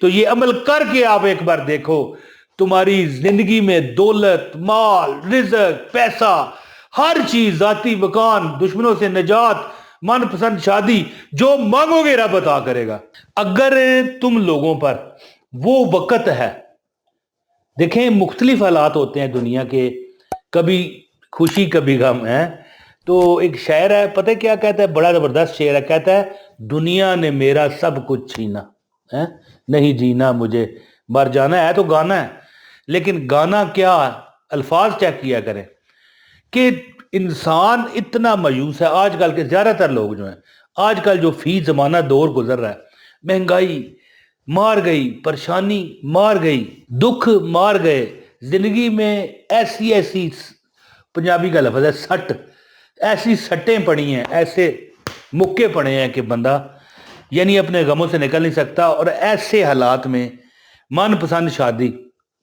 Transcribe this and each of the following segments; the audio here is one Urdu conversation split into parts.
تو یہ عمل کر کے آپ ایک بار دیکھو، تمہاری زندگی میں دولت، مال، رزق، پیسہ، ہر چیز، ذاتی مکان، دشمنوں سے نجات، من پسند شادی، جو مانگو گے رب عطا کرے گا۔ اگر تم لوگوں پر وہ وقت ہے، دیکھیں مختلف حالات ہوتے ہیں دنیا کے، کبھی خوشی کبھی غم ہے، تو ایک شاعر ہے، پتہ کیا کہتا ہے، بڑا زبردست شعر ہے، کہتا ہے دنیا نے میرا سب کچھ چھینا ہے، نہیں جینا مجھے مر جانا ہے، تو گانا ہے لیکن گانا کیا، الفاظ چیک کیا کریں کہ انسان اتنا مایوس ہے۔ آج کل کے زیادہ تر لوگ جو ہیں، آج کل جو فی زمانہ دور گزر رہا ہے، مہنگائی مار گئی، پریشانی مار گئی، دکھ مار گئے، زندگی میں ایسی ایسی، پنجابی کا لفظ ہے سٹ، ایسی سٹیں پڑی ہیں، ایسے مکے پڑے ہیں کہ بندہ یعنی اپنے غموں سے نکل نہیں سکتا، اور ایسے حالات میں من پسند شادی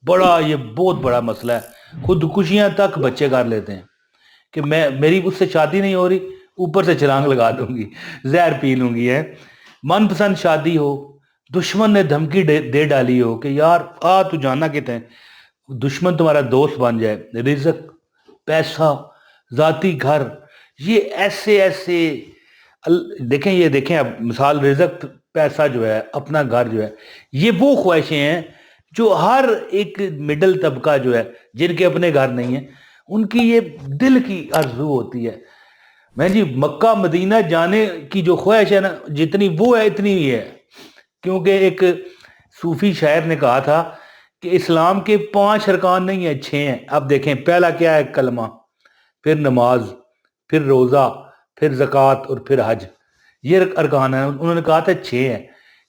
بڑا، یہ بہت بڑا مسئلہ ہے۔ خودکشیاں تک بچے کر لیتے ہیں کہ میری اس سے شادی نہیں ہو رہی، اوپر سے چھلانگ لگا دوں گی، زہر پی لوں گی ہے۔ من پسند شادی ہو، دشمن نے دھمکی دے ڈالی ہو کہ یار تو جانا کہتے ہیں، دشمن تمہارا دوست بن جائے، رزق، پیسہ، ذاتی گھر، یہ ایسے ایسے دیکھیں، یہ دیکھیں اب مثال، رزق، پیسہ جو ہے، اپنا گھر جو ہے، یہ وہ خواہشیں ہیں جو ہر ایک مڈل طبقہ جو ہے، جن کے اپنے گھر نہیں ہیں، ان کی یہ دل کی آرزو ہوتی ہے۔ میں جی مکہ مدینہ جانے کی جو خواہش ہے نا، جتنی وہ ہے اتنی ہی ہے، کیونکہ ایک صوفی شاعر نے کہا تھا کہ اسلام کے 5 ارکان نہیں ہیں، 6 ہیں۔ اب دیکھیں پہلا کیا ہے، کلمہ، پھر نماز، پھر روزہ، پھر زکوٰۃ اور پھر حج، یہ ارکان ہیں۔ انہوں نے کہا تھا 6 ہیں،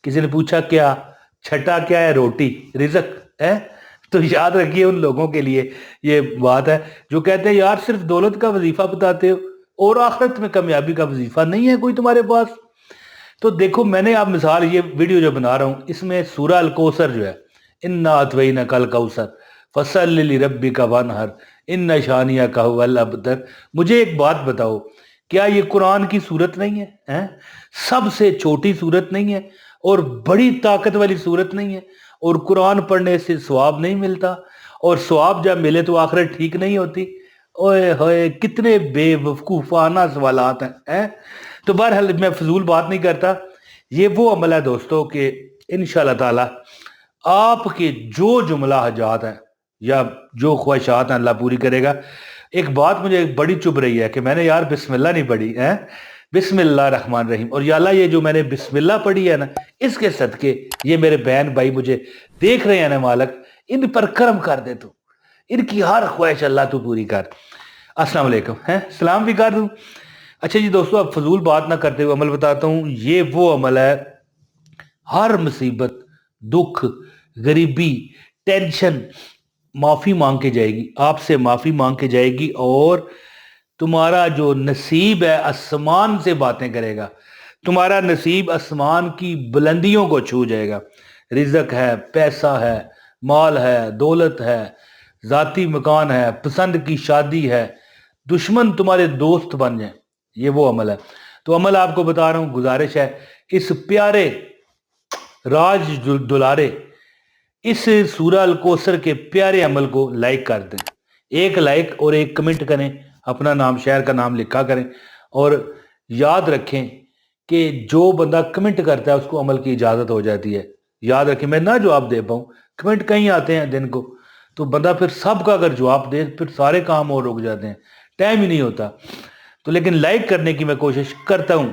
کسی نے پوچھا کیا چھٹا کیا ہے، روٹی، رزق ہے؟ تو یاد رکھیے ان لوگوں کے لیے یہ بات ہے جو کہتے ہیں یار صرف دولت کا وظیفہ بتاتے ہو اور آخرت میں کامیابی کا وظیفہ نہیں ہے کوئی تمہارے پاس۔ تو دیکھو میں نے اب مثال، یہ ویڈیو جو بنا رہا ہوں اس میں سورہ الکوثر جو ہے، انا اطوینک الکوثر فصلی لربک وانحر ان شانیک ھو الابتر، مجھے ایک بات بتاؤ، کیا یہ قرآن کی صورت نہیں ہے؟ سب سے چھوٹی صورت نہیں ہے اور بڑی طاقت والی صورت نہیں ہے، اور قرآن پڑھنے سے ثواب نہیں ملتا، اور ثواب جب ملے تو آخرت ٹھیک نہیں ہوتی؟ اوئے ہوئے کتنے بے وقوفانہ سوالات ہیں۔ تو بہرحال میں فضول بات نہیں کرتا، یہ وہ عمل ہے دوستو کہ انشاءاللہ تعالی آپ کے جو جملہ حاجات ہیں یا جو خواہشات ہیں اللہ پوری کرے گا۔ ایک بات مجھے بڑی چبھ رہی ہے کہ میں نے یار بسم اللہ نہیں پڑھی ہے، بسم اللہ الرحمن الرحیم، اور یا اللہ یہ جو میں نے بسم اللہ پڑھی ہے نا، اس کے صدقے یہ میرے بہن بھائی مجھے دیکھ رہے ہیں نا مالک، ان پر کرم کر دے، تو ان کی ہر خواہش اللہ تو پوری کر۔ السلام علیکم، سلام بھی کر دوں۔ اچھا جی دوستو، اب فضول بات نہ کرتے ہوئے عمل بتاتا ہوں۔ یہ وہ عمل ہے، ہر مصیبت، دکھ، غریبی، ٹینشن معافی مانگ کے جائے گی، آپ سے معافی مانگ کے جائے گی، اور تمہارا جو نصیب ہے آسمان سے باتیں کرے گا، تمہارا نصیب آسمان کی بلندیوں کو چھو جائے گا۔ رزق ہے، پیسہ ہے، مال ہے، دولت ہے، ذاتی مکان ہے، پسند کی شادی ہے، دشمن تمہارے دوست بن جائیں، یہ وہ عمل ہے۔ تو عمل آپ کو بتا رہا ہوں، گزارش ہے اس پیارے راج دلارے اس سورہ الکوثر کے پیارے عمل کو لائک کر دیں، ایک لائک اور ایک کمنٹ کریں، اپنا نام، شہر کا نام لکھا کریں، اور یاد رکھیں کہ جو بندہ کمنٹ کرتا ہے اس کو عمل کی اجازت ہو جاتی ہے۔ یاد رکھیں، میں نہ جواب دے پاؤں، کمنٹ کہیں آتے ہیں دن کو، تو بندہ پھر سب کا اگر جواب دے پھر سارے کام اور رک جاتے ہیں، ٹائم ہی نہیں ہوتا، تو لیکن لائک کرنے کی میں کوشش کرتا ہوں۔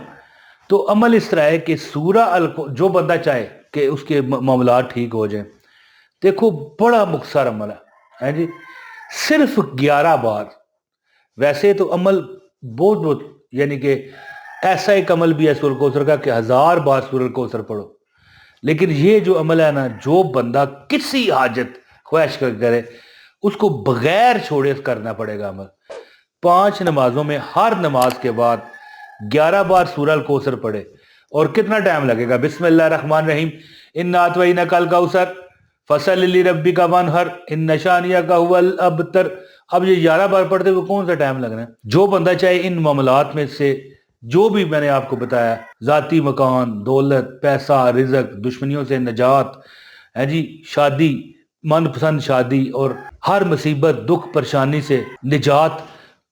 تو عمل اس طرح ہے کہ جو بندہ چاہے کہ اس کے معاملات ٹھیک ہو جائیں، دیکھو بڑا مختصر عمل ہے جی، صرف 11 بار۔ ویسے تو عمل بہت بہت، یعنی کہ ایسا ایک عمل بھی ہے سورہ الکوثر کا کہ 1000 بار سورہ الکوثر پڑھو، لیکن یہ جو عمل ہے نا، جو بندہ کسی حاجت خواہش کرے اس کو بغیر چھوڑے کرنا پڑے گا عمل۔ 5 نمازوں میں ہر نماز کے بعد 11 بار سورہ الکوثر پڑھے، اور کتنا ٹائم لگے گا؟ بسم اللہ الرحمن الرحیم، انا اطوینک الکوثر فصلی لربک وانحر ان شانیک ھو الابتر۔ اب یہ 11 بار پڑھتے ہوئے کون سا ٹائم لگنا ہے؟ جو بندہ چاہے ان معاملات میں سے جو بھی میں نے آپ کو بتایا، ذاتی مکان، دولت، پیسہ، رزق، دشمنیوں سے نجات، ہے جی شادی، من پسند شادی اور ہر مصیبت دکھ پریشانی سے نجات،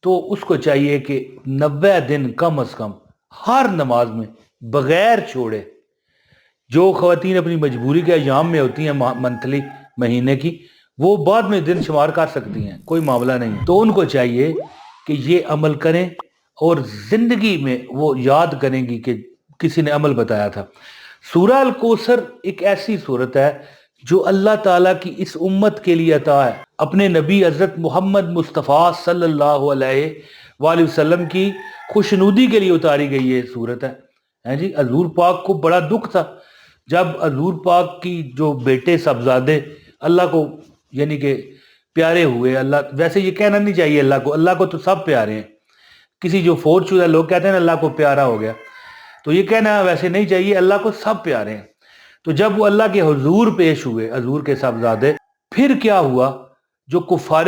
تو اس کو چاہیے کہ 90 دن کم از کم ہر نماز میں بغیر چھوڑے. جو خواتین اپنی مجبوری کے ایام میں ہوتی ہیں منتھلی مہینے کی، وہ بعد میں دن شمار کر سکتی ہیں، کوئی معاملہ نہیں. تو ان کو چاہیے کہ یہ عمل کریں اور زندگی میں وہ یاد کریں گی کہ کسی نے عمل بتایا تھا. سورہ الکوثر ایک ایسی صورت ہے جو اللہ تعالیٰ کی اس امت کے لیے عطا ہے، اپنے نبی حضرت محمد مصطفیٰ صلی اللہ علیہ وآلہ وسلم کی خوشنودی کے لیے اتاری گئی یہ صورت ہے جی. حضور پاک کو بڑا دکھ تھا جب حضور پاک کی جو بیٹے صاحبزادے اللہ کو یعنی کہ پیارے ہوئے. اللہ ویسے یہ کہنا نہیں چاہیے، اللہ کو تو سب پیارے ہیں. کسی جو فوت شدہ لوگ کہتے ہیں نا اللہ کو پیارا ہو گیا، تو یہ کہنا ویسے نہیں چاہیے، اللہ کو سب پیارے ہیں. تو جب وہ اللہ کے حضور پیش ہوئے حضور کے صاحبزادے، پھر کیا ہوا؟ جو کفار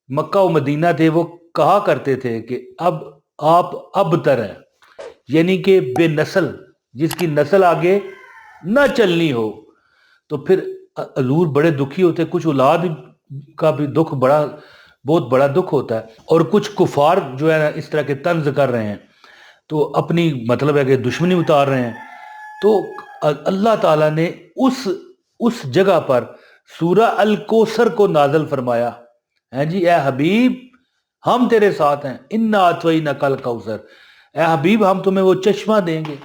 مکہ و مدینہ تھے وہ کہا کرتے تھے کہ اب آپ ابتر ہیں، یعنی کہ بے نسل، جس کی نسل آگے نہ چلنی ہو. تو پھر حضور بڑے دکھی ہوتے. کچھ اولاد کا بھی دکھ بہت بڑا دکھ ہوتا ہے، اور کچھ کفار جو ہے اس طرح کے طنز کر رہے ہیں تو اپنی مطلب ہے کہ دشمنی اتار رہے ہیں. تو اللہ تعالیٰ نے اس جگہ پر سورہ الکوثر کو نازل فرمایا ہے جی. اے حبیب ہم تیرے ساتھ ہیں، انا اعطیناک الکوثر، اے حبیب ہم تمہیں وہ چشمہ دیں گے،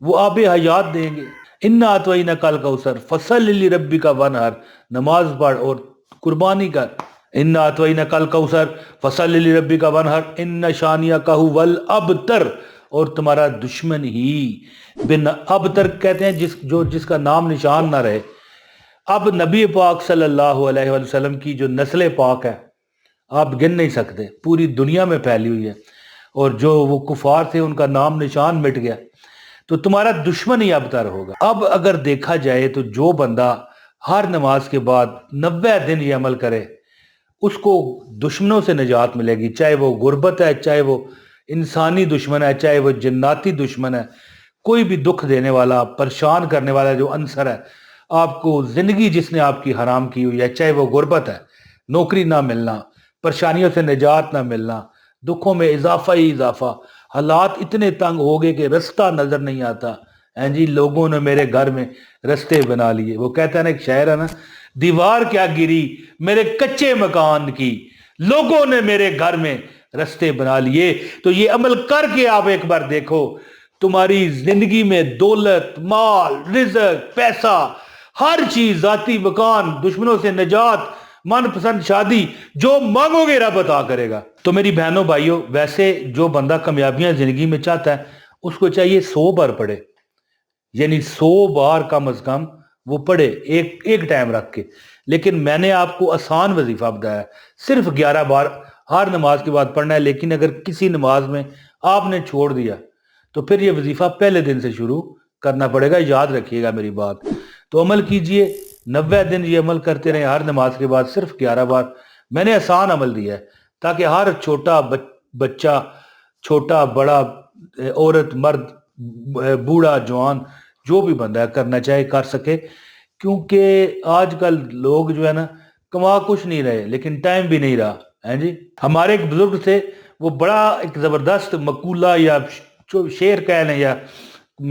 وہ آب حیات دیں گے. انا اعطیناک الکوثر فصل لربک وانحر، نماز پڑھ اور قربانی کر. انا اعطیناک الکوثر فصل لربک وانحر ان شانئک ھو الابتر، اور تمہارا دشمن ہی بن ابتر کہتے ہیں جس کا نام نشان نہ رہے. اب نبی پاک صلی اللہ علیہ وآلہ وسلم کی جو نسل پاک ہے آپ گن نہیں سکتے، پوری دنیا میں پھیلی ہوئی ہے، اور جو وہ کفار تھے ان کا نام نشان مٹ گیا. تو تمہارا دشمن ہی ابتر ہوگا. اب اگر دیکھا جائے تو جو بندہ ہر نماز کے بعد 90 دن یہ عمل کرے اس کو دشمنوں سے نجات ملے گی، چاہے وہ غربت ہے، چاہے وہ انسانی دشمن ہے، چاہے وہ جناتی دشمن ہے. کوئی بھی دکھ دینے والا، پریشان کرنے والا جو عنصر ہے، آپ کو زندگی جس نے آپ کی حرام کی ہوئی ہے، چاہے وہ غربت ہے، نوکری نہ ملنا، پریشانیوں سے نجات نہ ملنا، دکھوں میں اضافہ ہی اضافہ، حالات اتنے تنگ ہو گئے کہ رستہ نظر نہیں آتا. جی لوگوں نے میرے گھر میں رستے بنا لیے. وہ کہتا ہے نا ایک شاعر ہے نا، دیوار کیا گری میرے کچے مکان کی، لوگوں نے میرے گھر میں رستے بنا لیے. تو یہ عمل کر کے آپ ایک بار دیکھو، تمہاری زندگی میں دولت، مال، رزق، پیسہ، ہر چیز، ذاتی مکان، دشمنوں سے نجات، من پسند شادی، جو مانگو گے رب عطا کرے گا. تو میری بہنوں بھائیوں، ویسے جو بندہ کامیابیاں زندگی میں چاہتا ہے اس کو چاہیے 100 بار پڑھے، یعنی 100 بار کم از کم وہ پڑھے ایک ٹائم رکھ کے. لیکن میں نے آپ کو آسان وظیفہ بتایا ہے، صرف 11 بار ہر نماز کے بعد پڑھنا ہے. لیکن اگر کسی نماز میں آپ نے چھوڑ دیا تو پھر یہ وظیفہ پہلے دن سے شروع کرنا پڑے گا. یاد رکھیے گا میری بات. تو عمل کیجئے، 90 دن یہ عمل کرتے رہیں، ہر نماز کے بعد صرف 11 بار. میں نے آسان عمل دیا ہے تاکہ ہر چھوٹا بچہ، چھوٹا بڑا، عورت مرد، بوڑھا جوان، جو بھی بندہ ہے کرنا چاہے کر سکے. کیونکہ آج کل لوگ جو ہے نا کما کچھ نہیں رہے لیکن ٹائم بھی نہیں رہا ہے جی. ہمارے ایک بزرگ تھے، وہ بڑا ایک زبردست مقولہ یا شعر کہہ لیں یا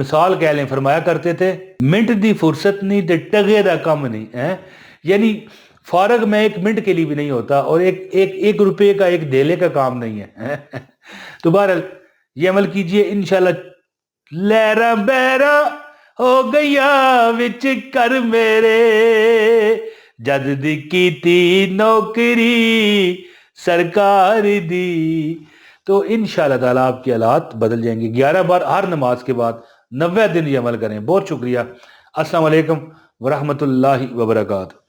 مثال کہہ لیں، فرمایا کرتے تھے، منٹ دی فرصت نہیں تے ٹگے دا کم نہیں ہے. یعنی فارغ میں 1 منٹ کے لیے بھی نہیں ہوتا، اور ایک روپے کا، ایک دھیلے کا کام نہیں ہے. تو بہرحال یہ عمل کیجئے انشاءاللہ. لہراں بیراں ہو گیا وچ کر میرے، جد دی کیتی نوکری سرکار دی. تو انشاءاللہ تعالیٰ آپ کے حالات بدل جائیں گے. 11 بار ہر نماز کے بعد 90 دن یہ عمل کریں. بہت شکریہ. السلام علیکم ورحمۃ اللہ وبرکاتہ.